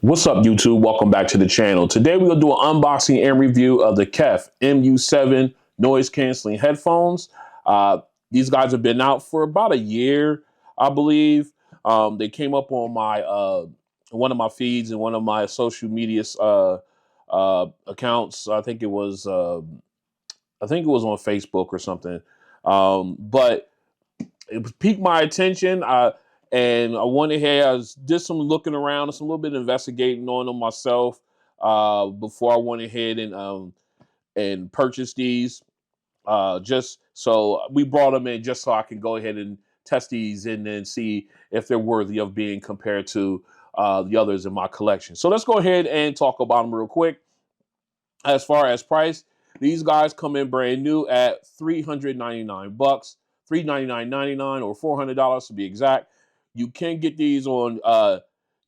What's up, YouTube? Welcome back to the channel. Today we're going to do an unboxing and review of the KEF Mu7 noise canceling headphones. These guys have been out for about a year, I believe. They came up on my one of my feeds and one of my social media accounts. I think it was on Facebook or something. But it piqued my attention. And I went ahead, did some looking around, some little bit of investigating on them myself before I went ahead and purchased these. Just so we brought them in just so I can go ahead and test these and then see if they're worthy of being compared to the others in my collection. So let's go ahead and talk about them real quick. As far as price, these guys come in brand new at $399, $399.99 or $400 to be exact. You can get these on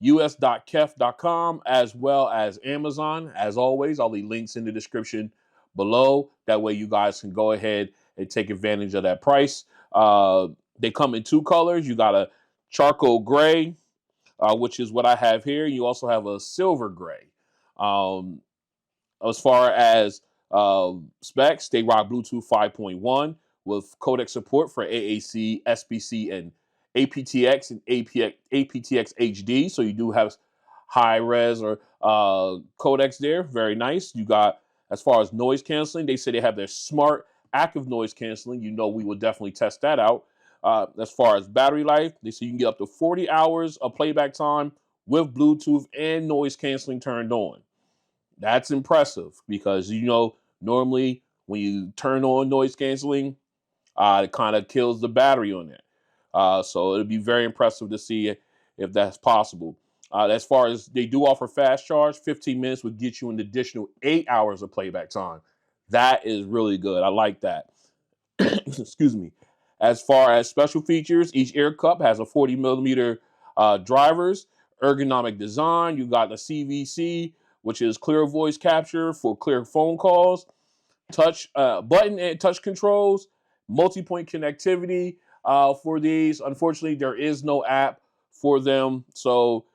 us.kef.com as well as Amazon. As always, I'll leave links in the description below. That way you guys can go ahead and take advantage of that price. They come in two colors. You got a charcoal gray, which is what I have here. You also have a silver gray. As far as specs, they rock Bluetooth 5.1 with codec support for AAC, SBC, and aptX and aptX HD. So you do have high res or codecs there. Very nice. You got, as far as noise canceling, they say they have their smart active noise canceling. You know, we will definitely test that out. As far as battery life, they say you can get up to 40 hours of playback time with Bluetooth and noise canceling turned on. That's impressive because, you know, normally when you turn on noise canceling, it kind of kills the battery on there. So it'll be very impressive to see if that's possible. As far as they do offer fast charge, 15 minutes would get you an additional 8 hours of playback time. That is really good. I like that. Excuse me. As far as special features, each ear cup has a 40 millimeter drivers, ergonomic design. You got the CVC, which is clear voice capture for clear phone calls, touch button and touch controls, multi-point connectivity for these. Unfortunately, there is no app for them, so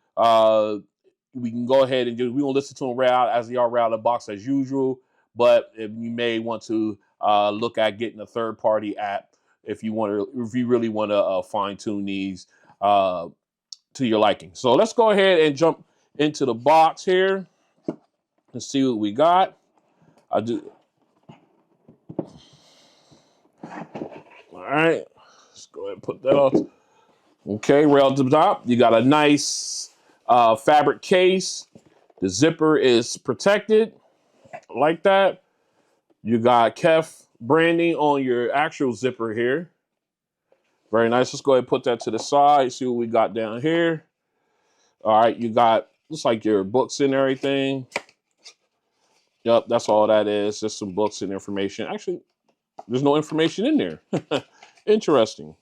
we can go ahead and we won't listen to them right out as they are right out of the box as usual. But if you may want to look at getting a third-party app if you really want to fine tune these to your liking. So let's go ahead and jump into the box here. Let's see what we got. All right. Let's go ahead and put that off. Okay, right on the top, you got a nice fabric case. The zipper is protected like that. You got KEF branding on your actual zipper here. Very nice. Let's go ahead and put that to the side. See what we got down here. All right, you got, looks like your books and everything. Yep, that's all that is. Just some books and information. Actually, there's no information in there. Interesting.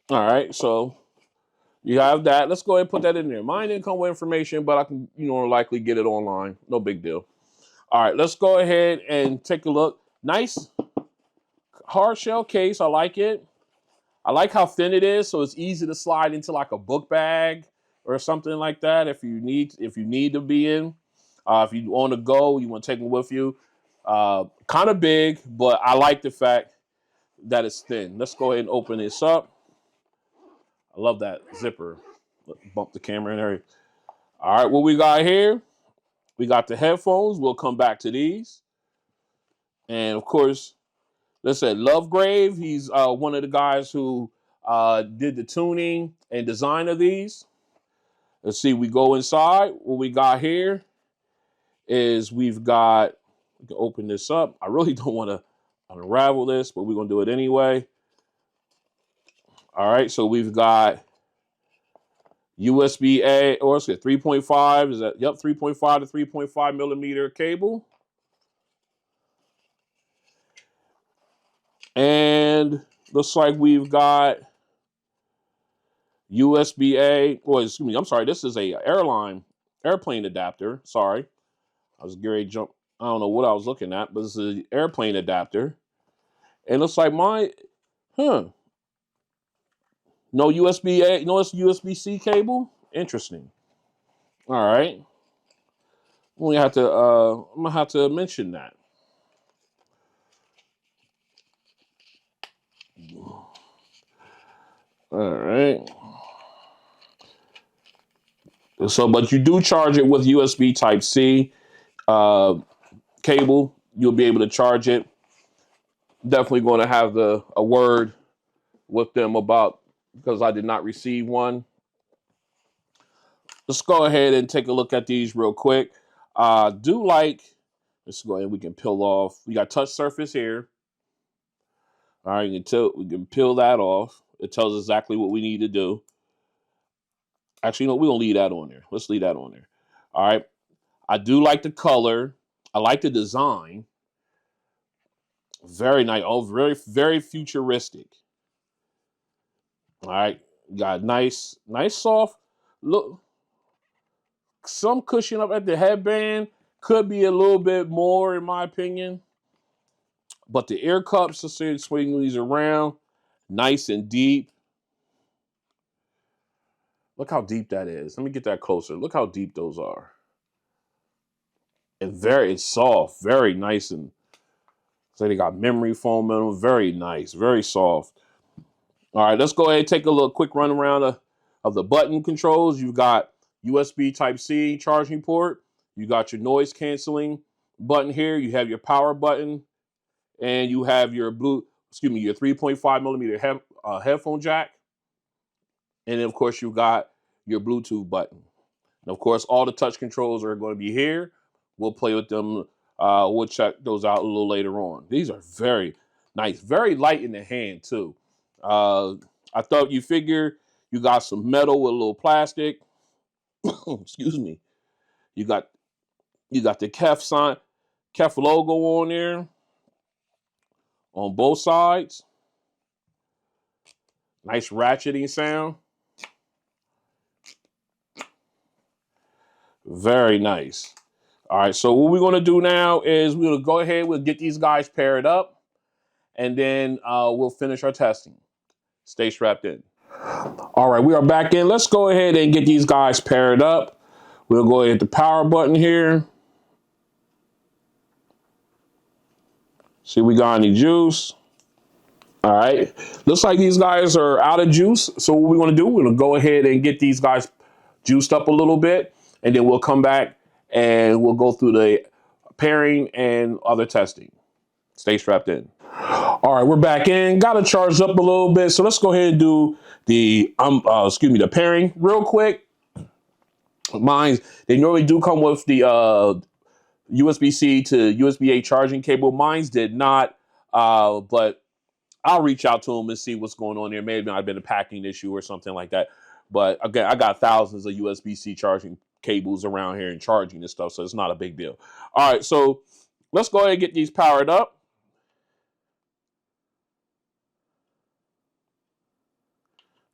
All right, so you have that. Let's go ahead and put that in there. Mine didn't come with information, but I can, likely get it online. No big deal. All right, let's go ahead and take a look. Nice hard shell case. I like it. I like how thin it is, so it's easy to slide into like a book bag or something like that if you need to be in. If you on the go, you want to take them with you. Kind of big, but I like the fact that it's thin. Let's go ahead and open this up. I love that zipper. Bump the camera in there. All right, what we got here? We got the headphones. We'll come back to these. And of course, let's say Lovegrave. He's one of the guys who did the tuning and design of these. Let's see, we go inside. What we got here is we can open this up. I really don't want to unravel this, but we're going to do it anyway. All right, so we've got USB-A, or let's get 3.5. Is that, yep, 3.5 to 3.5 millimeter cable. And looks like we've got USB-A, or excuse me, I'm sorry, this is a airplane adapter. Sorry. I was getting ready to jump. I don't know what I was looking at, but this is an airplane adapter. And it looks like no USB-A, no USB-C cable. Interesting. All right. We have to. I'm gonna have to mention that. All right. So, but you do charge it with USB Type C cable. You'll be able to charge it. Definitely going to have a word with them about, because I did not receive one. Let's go ahead and take a look at these real quick. Do like, let's go ahead, we can peel off. We got touch surface here. All right, we can peel that off. It tells us exactly what we need to do. Actually, no, we don't leave that on there. Let's leave that on there. All right. I do like the color. I like the design. Very nice. Oh, very, very futuristic. All right. Got nice, soft look. Some cushion up at the headband. Could be a little bit more, in my opinion. But the ear cups, let's say, swing these around. Nice and deep. Look how deep that is. Let me get that closer. Look how deep those are. And it's soft, very nice, and so they got memory foam in them. Very nice, very soft. All right, let's go ahead and take a quick run around of the button controls. You've got USB Type C charging port. You got your noise canceling button here. You have your power button, and you have your your 3.5 millimeter headphone jack. And then, of course, you got your Bluetooth button. And of course, all the touch controls are going to be here. We'll play with them. We'll check those out a little later on. These are very nice, very light in the hand too. I thought you figure you got some metal with a little plastic. Excuse me. You got the KEF logo on there on both sides. Nice ratcheting sound. Very nice. All right, so what we're going to do now is we're going to go ahead, we'll get these guys paired up, and then we'll finish our testing. Stay strapped in. All right, we are back in. Let's go ahead and get these guys paired up. We'll go ahead and hit the power button here. See if we got any juice. All right, looks like these guys are out of juice. So what we're going to do, we're going to go ahead and get these guys juiced up a little bit, and then we'll come back and we'll go through the pairing and other testing. Stay strapped in. All right, we're back in. Got to charge up a little bit. So let's go ahead and do the the pairing real quick. Mine, they normally do come with the USB-C to USB-A charging cable. Mine's did not, but I'll reach out to them and see what's going on there. Maybe I've been a packing issue or something like that. But again, I got thousands of USB-C charging cables around here and charging and stuff, so it's not a big deal. All right, so let's go ahead and get these powered up.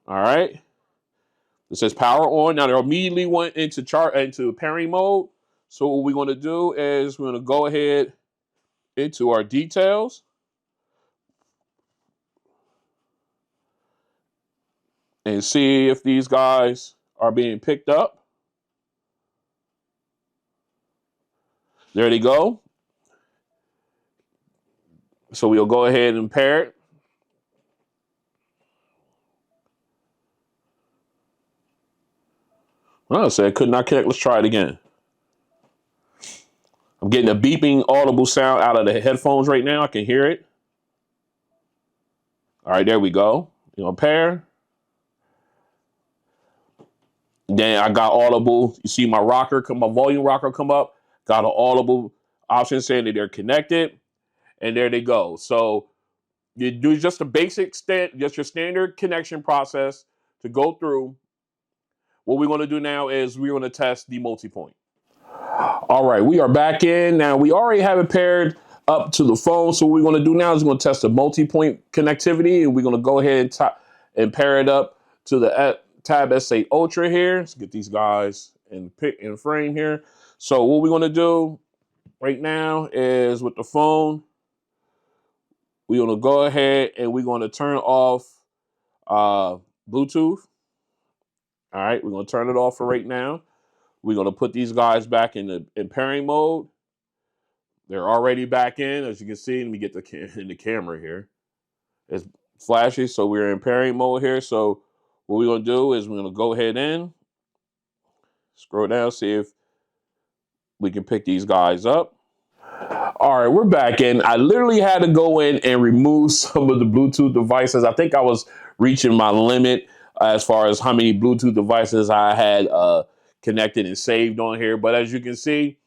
All right. It says power on. Now they immediately went into pairing mode. So what we're going to do is we're going to go ahead into our details. And see if these guys are being picked up. There they go. So we'll go ahead and pair it. Oh, I said could not connect. Let's try it again. I'm getting a beeping audible sound out of the headphones right now. I can hear it. All right, there we go. You know, pair. Then I got audible. You see my volume rocker come up. Got an audible option saying that they're connected. And there they go. So you do just a basic just your standard connection process to go through. What we're going to do now is we're going to test the Multipoint. All right, we are back in. Now, we already have it paired up to the phone. So what we're going to do now is we're going to test the Multipoint connectivity. And we're going to go ahead and pair it up to the Tab S8 Ultra here. Let's get these guys in frame here. So what we're going to do right now is with the phone, we're going to go ahead and we're going to turn off Bluetooth. All right, we're going to turn it off for right now. We're going to put these guys back in pairing mode. They're already back in, as you can see. Let me get in the camera here. It's flashy, so we're in pairing mode here. So what we're going to do is we're going to go ahead and scroll down, see if we can pick these guys up. All right, we're back in. I literally had to go in and remove some of the Bluetooth devices. I think I was reaching my limit as far as how many Bluetooth devices I had connected and saved on here. But as you can see,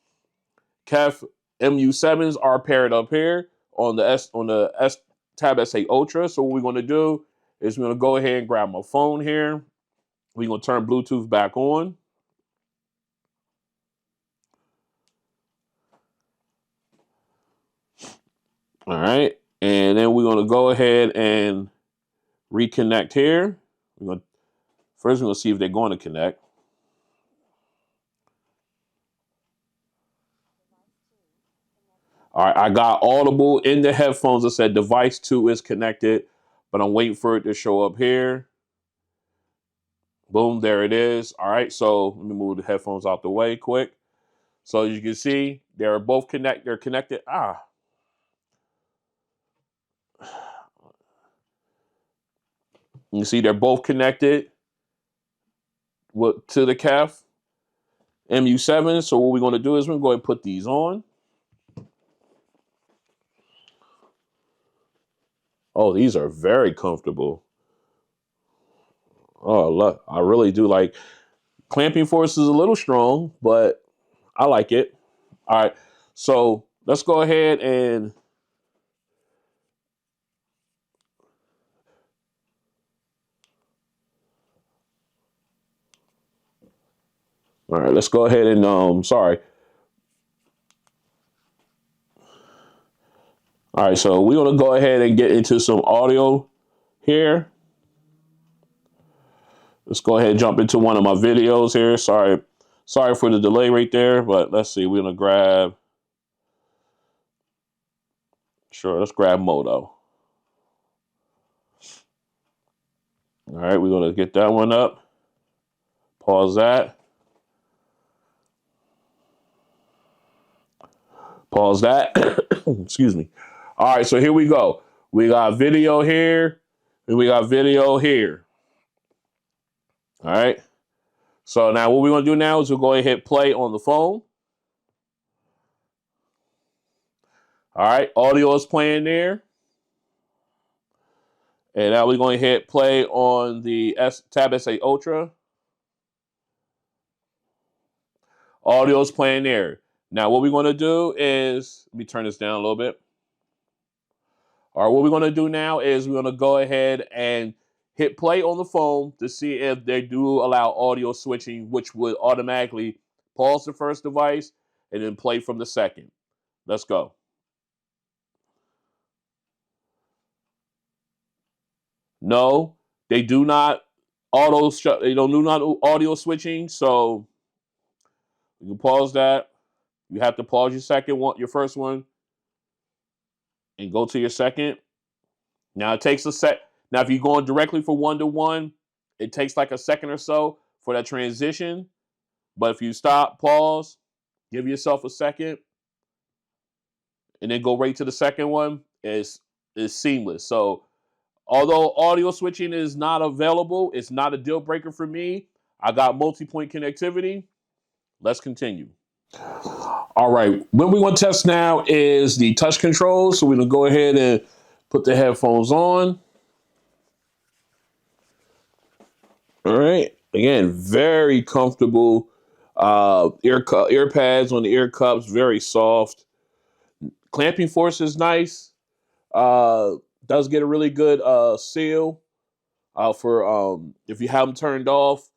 KEF Mu7s are paired up here on the S Tab S8 Ultra. So what we're going to do is we're going to go ahead and grab my phone here. We're going to turn Bluetooth back on. All right. And then we're going to go ahead and reconnect here. First, we're going to see if they're going to connect. All right, I got Audible in the headphones that said device 2 is connected, but I'm waiting for it to show up here. Boom, there it is. All right, so let me move the headphones out the way quick. So as you can see, they're both they're connected. You see they're both connected to the KEF Mu7. So what we're going to do is we're going to go ahead and put these on. Oh, these are very comfortable. Oh, look, I really do like. Clamping force is a little strong, but I like it. All right, so let's go ahead and let's go ahead and sorry. All right, so we're gonna go ahead and get into some audio here. Let's go ahead and jump into one of my videos here. Sorry for the delay right there, but let's see. We're gonna grab. Sure, let's grab Moto. All right, we're gonna get that one up. Pause that. Pause that. Excuse me. All right, so here we go. We got video here, and we got video here. All right. So now what we're going to do now is we'll go ahead and hit play on the phone. All right. Audio is playing there. And now we're going to hit play on the Tab S8 Ultra. Audio is playing there. Now what we're going to do is, let me turn this down a little bit. All right, what we're going to do now is we're going to go ahead and hit play on the phone to see if they do allow audio switching, which would automatically pause the first device and then play from the second. Let's go. No, they do not they don't do not audio switching, so you can pause that. You have to pause your first one, and go to your second. Now it takes a sec. Now if you're going directly for 1-to-1, it takes like a second or so for that transition. But if you stop, pause, give yourself a second, and then go right to the second one, is seamless. So although audio switching is not available, it's not a deal breaker for me. I got multi-point connectivity. Let's continue. All right, what we're going to test now is the touch controls. So we're going to go ahead and put the headphones on. All right, again, very comfortable ear pads on the ear cups, very soft. Clamping force is nice. Does get a really good seal for if you have them turned off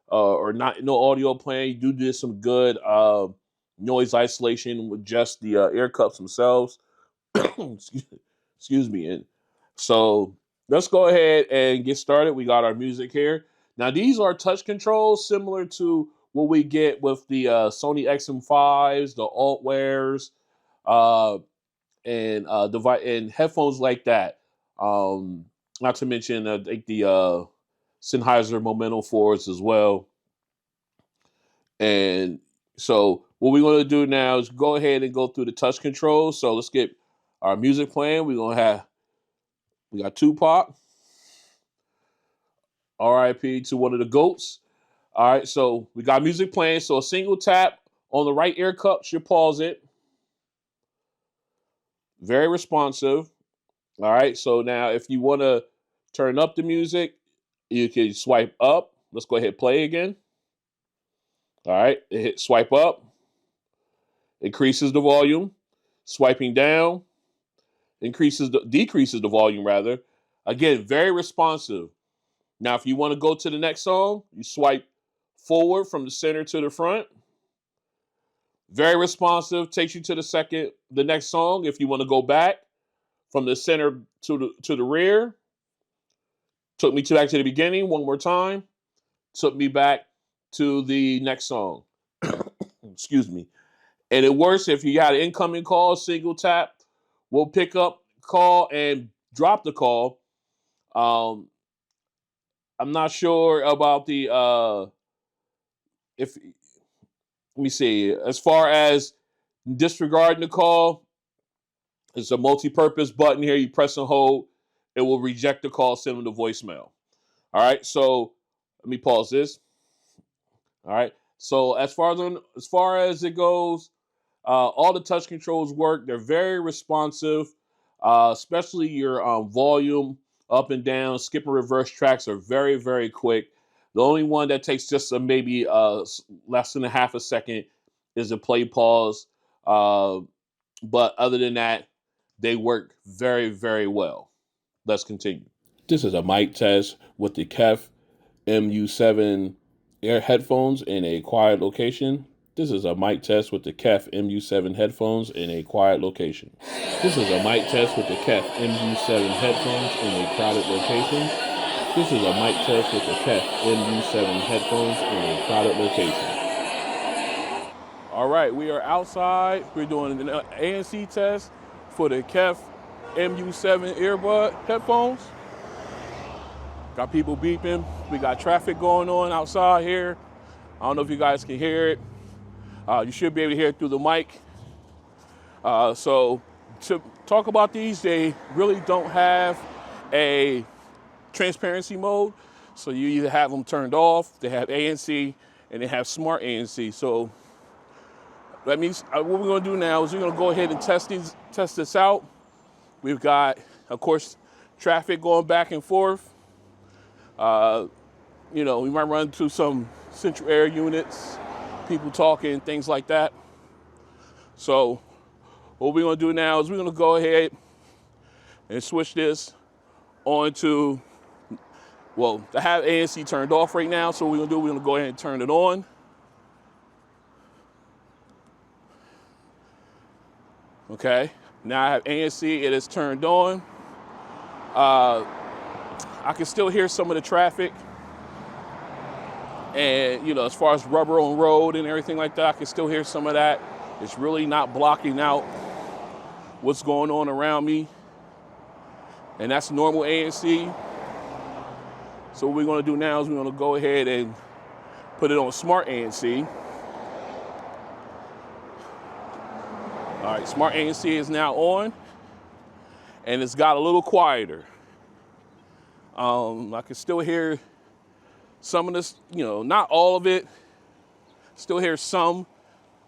or not, no audio playing. You do some good noise isolation with just the ear cups themselves. Excuse me. And so let's go ahead and get started. We got our music here. Now these are touch controls similar to what we get with the Sony XM5s, the Altwares, and device and headphones like that. Not to mention like the Sennheiser Momentum 4s as well. And so what we're going to do now is go ahead and go through the touch controls. So let's get our music playing. We got Tupac, R.I.P. to one of the GOATs. All right, so we got music playing. So a single tap on the right ear cup should pause it. Very responsive. All right, so now if you want to turn up the music, you can swipe up. Let's go ahead and play again. All right, hit swipe up, increases the volume. Swiping down, decreases the volume rather. Again, very responsive. Now, if you want to go to the next song, you swipe forward from the center to the front. Very responsive, takes you to the next song. If you want to go back from the center to the rear, took me back to the beginning one more time, took me back to the next song. Excuse me. And it works if you got an incoming call, single tap, we'll pick up call and drop the call. I'm not sure about the if let me see. As far as disregarding the call, it's a multi-purpose button here. You press and hold, it will reject the call, send them to voicemail. All right, so let me pause this. All right, so as far as it goes, all the touch controls work. They're very responsive, especially your volume up and down, skip and reverse tracks are very, very quick. The only one that takes just maybe less than a half a second is a play pause. But other than that, they work very, very well. Let's continue. This is a mic test with the KEF Mu7 Air headphones in a quiet location. This is a mic test with the KEF Mu7 headphones in a quiet location. This is a mic test with the KEF Mu7 headphones in a crowded location. This is a mic test with the KEF Mu7 headphones in a crowded location. All right, we are outside. We're doing an ANC test for the KEF Mu7 earbud headphones. Got people beeping. We got traffic going on outside here. I don't know if you guys can hear it. You should be able to hear it through the mic. So to talk about these, they really don't have a transparency mode. So you either have them turned off, they have ANC, and they have smart ANC. So that means what we're gonna do now is we're gonna go ahead and test this out. We've got, of course, traffic going back and forth. We might run into some central air units, people talking, things like that. So what we're gonna do now is we're gonna go ahead and switch this on to, I have ANC turned off right now, so we're gonna go ahead and turn it on. Okay, now I have ANC, it is turned on. I can still hear some of the traffic. And, as far as rubber on road and everything like that, I can still hear some of that. It's really not blocking out what's going on around me. And that's normal ANC. So what we're gonna do now is we're gonna go ahead and put it on smart ANC. All right, smart ANC is now on, and it's got a little quieter. I can still hear some of this, not all of it. Still hear some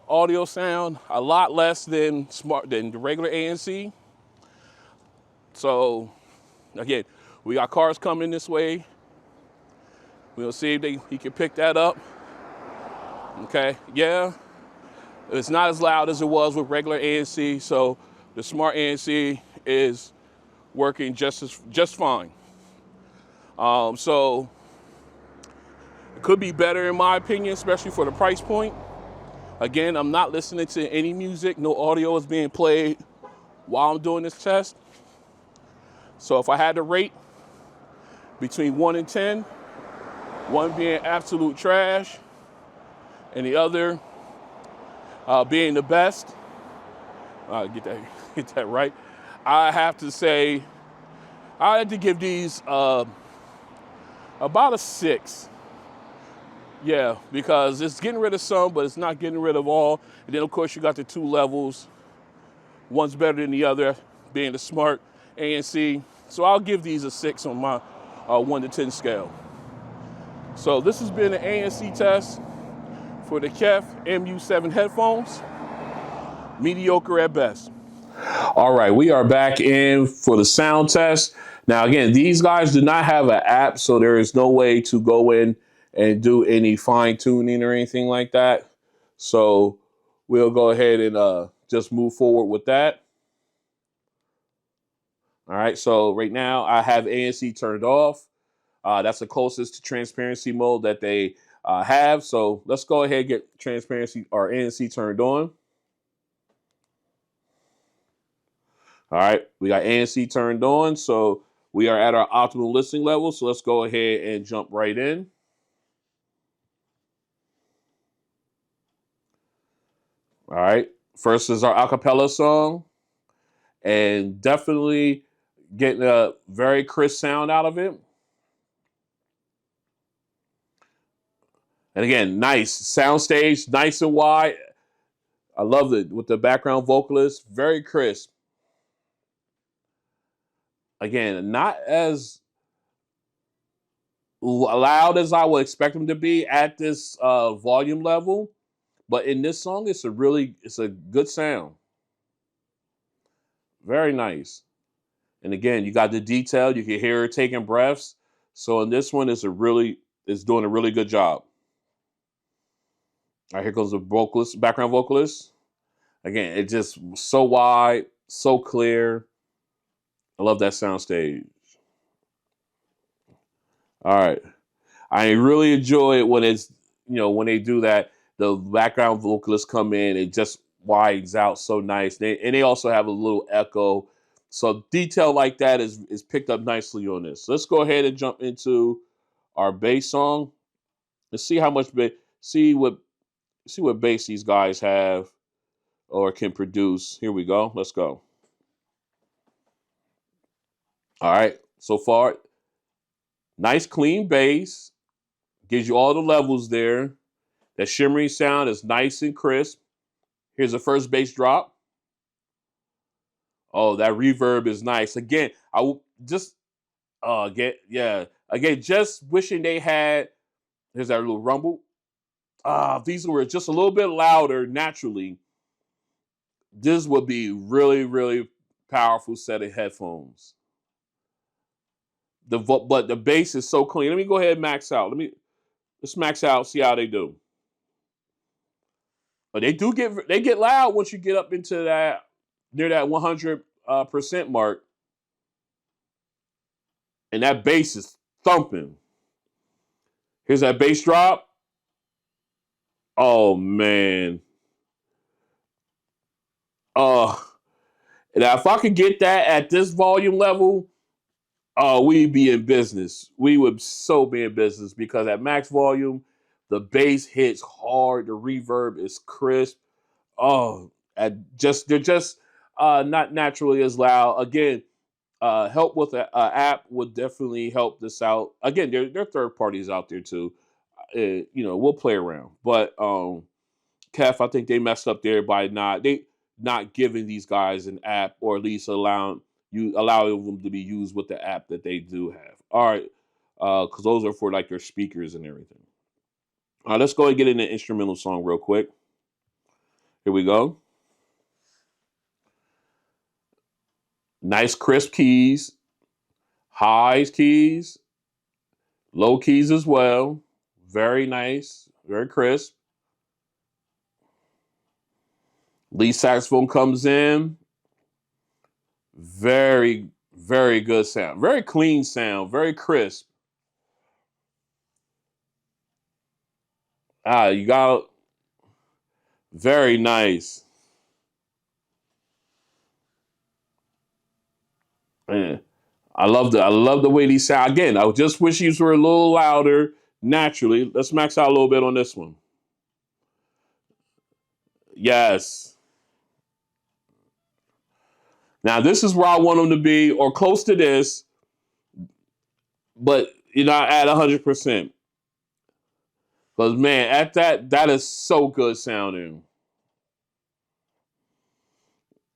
audio sound, a lot less than the regular ANC. So again, we got cars coming this way. We'll see if he can pick that up. Okay, yeah. It's not as loud as it was with regular ANC, so the smart ANC is working just fine. So it could be better in my opinion, especially for the price point. Again, I'm not listening to any music, no audio is being played while I'm doing this test. So if I had to rate between 1 and 10, 1 being absolute trash and the other being the best, get that right. I have to say, I had to give these about a 6. Yeah, because it's getting rid of some, but it's not getting rid of all. And then, of course, you got the two levels. One's better than the other, being the smart ANC. So I'll give these a 6 on my 1 to 10 scale. So this has been the ANC test for the KEF Mu7 headphones. Mediocre at best. All right, we are back in for the sound test. Now, again, these guys do not have an app, so there is no way to go in and do any fine tuning or anything like that. So we'll go ahead and just move forward with that. All right, so right now I have ANC turned off. That's the closest to transparency mode that they have. So let's go ahead and get transparency or ANC turned on. All right, we got ANC turned on, so we are at our optimal listening level. So let's go ahead and jump right in. All right, first is our acapella song, and definitely getting a very crisp sound out of it. And again, nice soundstage, nice and wide. I love it with the background vocalist, very crisp. Again, not as loud as I would expect them to be at this volume level, but in this song, it's a good sound. Very nice. And again, you got the detail. You can hear her taking breaths. So in this one, it's doing a really good job. All right, here goes the vocalist, background vocalist. Again, it's just so wide, so clear. I love that sound stage. All right. I really enjoy it when when they do that, the background vocalists come in, it just widens out so nice. And they also have a little echo. So detail like that is picked up nicely on this. So let's go ahead and jump into our bass song. Let's see how much bass, see what bass these guys have or can produce. Here we go. Let's go. All right. So far, nice clean bass. Gives you all the levels there. That shimmery sound is nice and crisp. Here's the first bass drop. Oh, that reverb is nice. Again, I will just again, just wishing they had. Here's that little rumble. These were just a little bit louder naturally. This would be really, really powerful set of headphones. But the bass is so clean. Let me go ahead and max out. Let's max out, see how they do. But they get loud once you get up into that near that 100% mark, and that bass is thumping. Here's that bass drop. Oh man. Now if I could get that at this volume level, we'd be in business. We would so be in business because at max volume, the bass hits hard, the reverb is crisp. Oh, they're just not naturally as loud. Again, help with an app would definitely help this out. Again, there are third parties out there too. We'll play around, but KEF, I think they messed up there by not giving these guys an app, or at least allowing them to be used with the app that they do have. All right, because those are for like their speakers and everything. All right, let's go and get in the instrumental song real quick. Here we go. Nice crisp keys, highs keys, low keys as well. Very nice, very crisp. Lead saxophone comes in. Very, very good sound. Very clean sound. Very crisp. You got very nice. Man, I love the way these sound. Again, I just wish these were a little louder naturally. Let's max out a little bit on this one. Yes. Now this is where I want them to be, or close to this, but you're not at 100%. Because man, at that is so good sounding.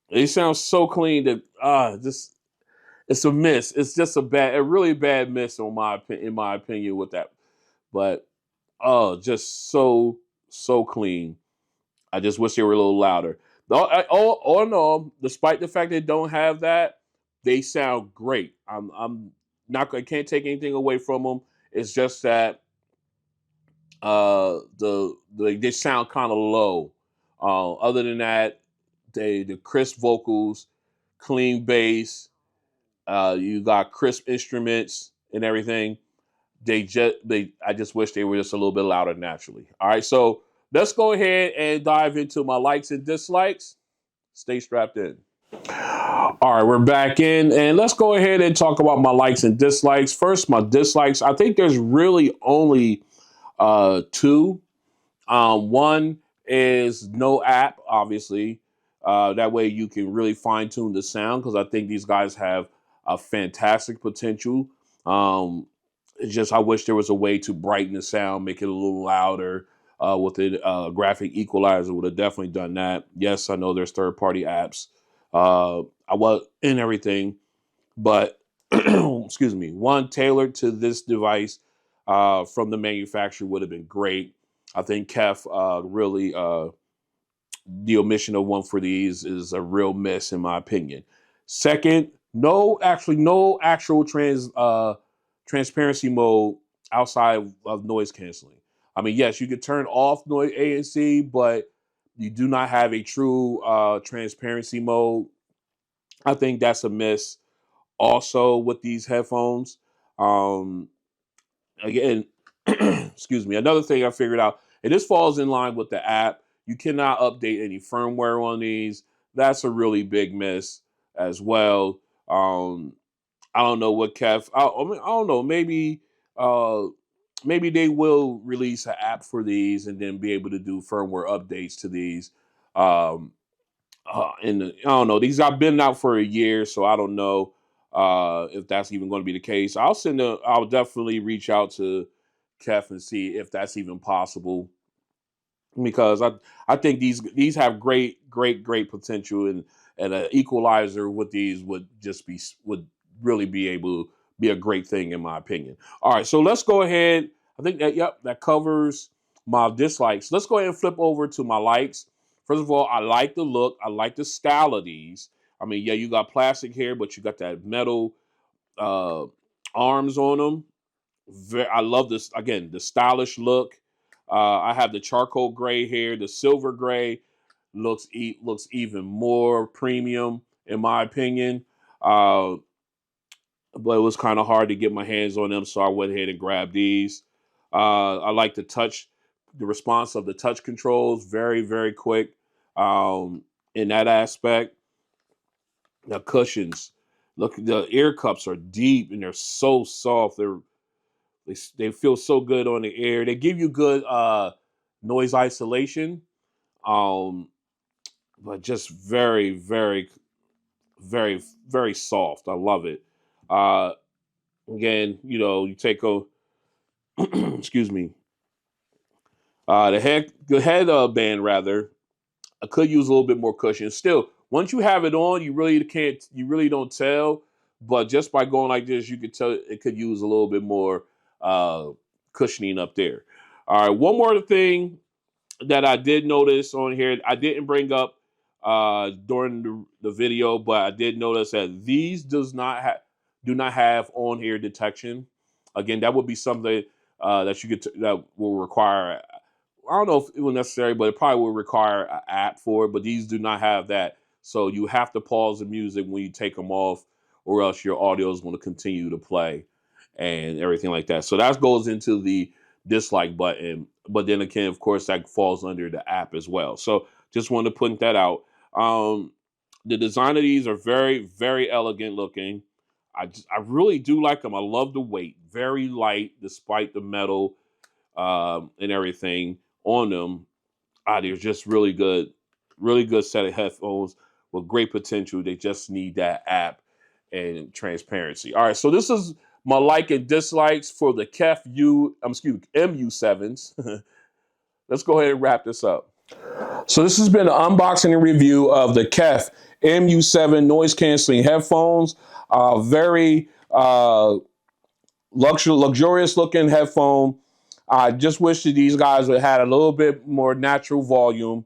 It sounds so clean that just it's a miss. It's just a really bad miss in my opinion with that. But just so clean. I just wish they were a little louder. All in all, despite the fact they don't have that, they sound great. I'm not. I can't take anything away from them. It's just that they sound kind of low. Other than that, the crisp vocals, clean bass. You got crisp instruments and everything. I just wish they were just a little bit louder naturally. All right, so let's go ahead and dive into my likes and dislikes. Stay strapped in. All right, we're back in, and let's go ahead and talk about my likes and dislikes. First, my dislikes. I think there's really only two. One is no app, obviously. That way you can really fine tune the sound because I think these guys have a fantastic potential. Um, it's just I wish there was a way to brighten the sound, make it a little louder. With a graphic equalizer would have definitely done that. Yes, I know there's third party apps. I was in everything, but excuse me, one tailored to this device from the manufacturer would have been great. I think KEF really the omission of one for these is a real miss in my opinion. Second, no actual transparency mode outside of noise canceling. I mean, yes, you could turn off noise ANC, but you do not have a true transparency mode. I think that's a miss. Also, with these headphones, um, again, excuse me. Another thing I figured out, and this falls in line with the app. You cannot update any firmware on these. That's a really big miss as well. I don't know what I mean, I don't know. Uh, maybe they will release an app for these and then be able to do firmware updates to these. Um, I don't know. These have been out for a year, so I don't know if that's even going to be the case. I'll definitely reach out to Kef and see if that's even possible because I think these have great potential and an equalizer with these would really be able to be a great thing in my opinion. All right, so let's go ahead. I think that covers my dislikes. Let's go ahead and flip over to my likes. First of all, I like the look. I like the style of these. I mean, yeah, you got plastic here, but you got that metal uh, arms on them. I love this again, the stylish look. I have the charcoal gray here, the silver gray looks even more premium in my opinion. Uh, but it was kind of hard to get my hands on them, so I went ahead and grabbed these. I like the response of the touch controls, very quick in that aspect. The cushions, look, the ear cups are deep and they're so soft. They feel so good on the ear. They give you good noise isolation, um, but just very soft. I love it. Uh, Again, you take a excuse me, the head band rather. I could use a little bit more cushion. Still, once you have it on, you really don't tell. But just by going like this, you could tell it could use a little bit more uh, cushioning up there. All right, one more thing that I did notice on here, I didn't bring up during the video, but I did notice that these do not have on ear detection. Again, that would be something that will require. I don't know if it was necessary, but it probably will require an app for it. But these do not have that, so you have to pause the music when you take them off, or else your audio is going to continue to play and everything like that. So that goes into the dislike button. But then again, of course, that falls under the app as well. So just wanted to point that out. Um, the design of these are very elegant looking. I really do like them. I love the weight, very light despite the metal and everything on them. They're just really good set of headphones with great potential. They just need that app and transparency. All right, so this is my like and dislikes for the MU7s. Let's go ahead and wrap this up. So this has been an unboxing and review of the KEF MU7 noise canceling headphones. Very luxurious looking headphone. I just wish that these guys would had a little bit more natural volume.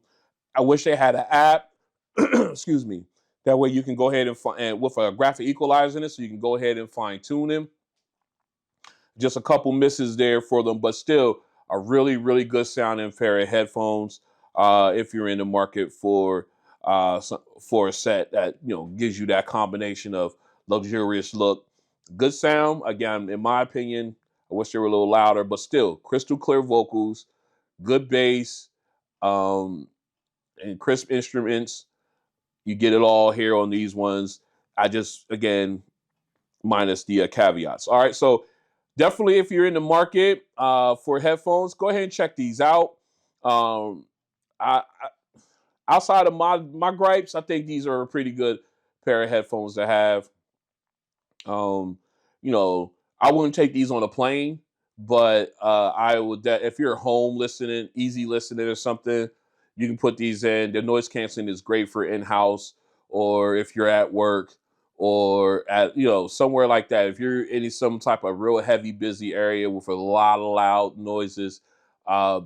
I wish they had an app. Excuse me. That way you can go ahead and find with a graphic equalizer in it, so you can go ahead and fine tune them. Just a couple misses there for them, but still a really, really good sounding pair of headphones. If you're in the market for a set that gives you that combination of luxurious look, good sound. Again, in my opinion, I wish they were a little louder, but still crystal clear vocals, good bass, and crisp instruments. You get it all here on these ones. I just, again, minus the caveats. All right, so definitely if you're in the market for headphones, go ahead and check these out. I outside of my gripes, I think these are a pretty good pair of headphones to have. Um, you know, I wouldn't take these on a plane, but I would. If you're home listening, easy listening or something, you can put these in. The noise canceling is great for in-house, or if you're at work, or at somewhere like that. If you're in some type of real heavy, busy area with a lot of loud noises, uh,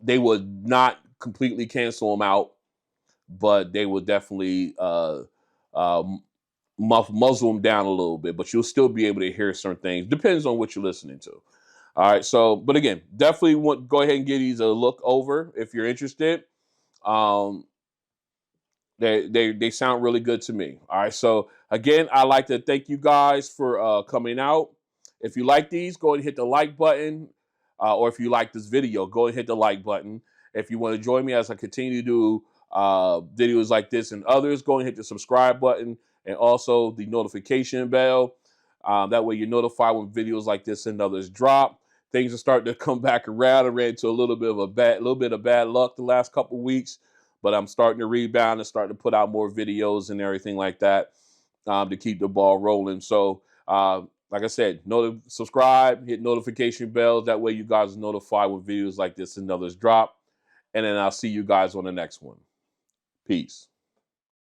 they would not completely cancel them out, but they would definitely uh, muzzle them down a little bit, but you'll still be able to hear certain things. Depends on what you're listening to. All right. So, but again, definitely go ahead and give these a look over if you're interested. Um, they sound really good to me. All right. So again, I'd like to thank you guys for coming out. If you like these, go ahead and hit the like button. Or if you like this video, go and hit the like button. If you want to join me as I continue to do videos like this and others, go and hit the subscribe button and also the notification bell. That way you're notified when videos like this and others drop. Things are starting to come back around. I ran into a little bit of bad luck the last couple of weeks, but I'm starting to rebound and starting to put out more videos and everything like that to keep the ball rolling. So, like I said, subscribe, hit notification bells. That way you guys are notified when videos like this and others drop. And then I'll see you guys on the next one. Peace.